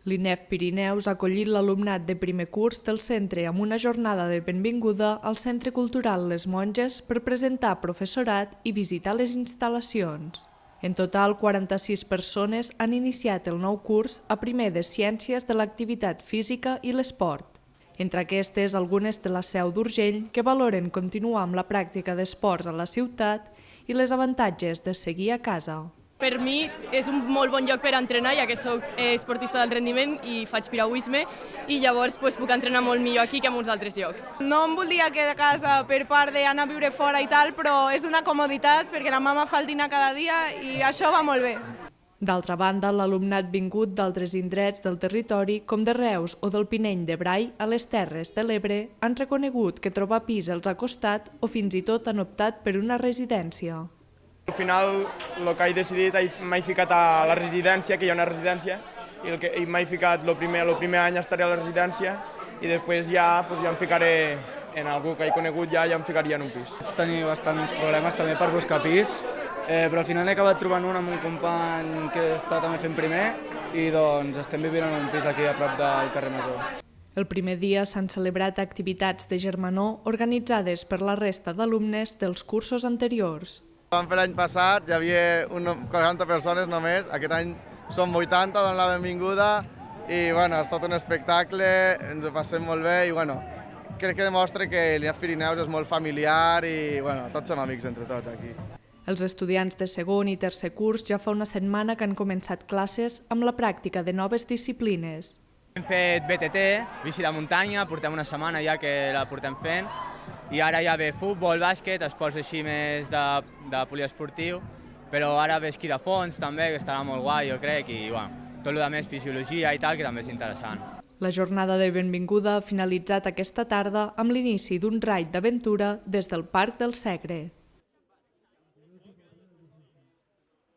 L'INEF Pirineus ha acollit l'alumnat de primer curs del centre amb una jornada de benvinguda al Centre Cultural Les Monges per presentar professorat i visitar les instal·lacions. En total, 46 persones han iniciat el nou curs a primer de Ciències de l'Activitat Física i l'Esport. Entre aquestes, algunes de la Seu d'Urgell que valoren continuar amb la pràctica d'esports a la ciutat i les avantatges de seguir a casa. Per mi és un molt bon lloc per entrenar, ja que soc esportista del rendiment i faig piragüisme i llavors puc entrenar molt millor aquí que en molts altres llocs. No em voldria quedar a casa per part d'anar a viure fora i tal, però és una comoditat perquè la mama fa el dinar cada dia i això va molt bé. D'altra banda, l'alumnat vingut d'altres indrets del territori, com de Reus o del Pinell de Brai, a les Terres de l'Ebre, han reconegut que trobar pis els ha costat o fins i tot han optat per una residència. Al final, el que he decidit, m'he ficat a la residència, que hi ha una residència, i m'he ficat el primer any estaré a la residència i després ja em ficaré en algú que he conegut, ja em ficaria en un pis. Vaig tenir bastants problemes també per buscar pis, però al final he acabat trobant un amb un company que està també fent primer i doncs estem vivint en un pis aquí a prop del carrer Major. El primer dia s'han celebrat activitats de germanor organitzades per la resta d'alumnes dels cursos anteriors. Vam fer l'any passat, hi havia 40 persones només, aquest any som 80, donen la benvinguda i és tot un espectacle, ens ho passem molt bé i crec que demostra que l'INEF Pirineus és molt familiar i tots som amics entre tots aquí. Els estudiants de segon i tercer curs ja fa una setmana que han començat classes amb la pràctica de noves disciplines. Hem fet BTT, bici de muntanya, portem una setmana ja que la portem fent, i ara ja ve futbol, bàsquet, esports així més de poliesportiu, però ara ve esquí de fons també, que estarà molt guai, jo crec, i tot el que més, fisiologia i tal, que també és interessant. La jornada de benvinguda ha finalitzat aquesta tarda amb l'inici d'un raid d'aventura des del Parc del Segre.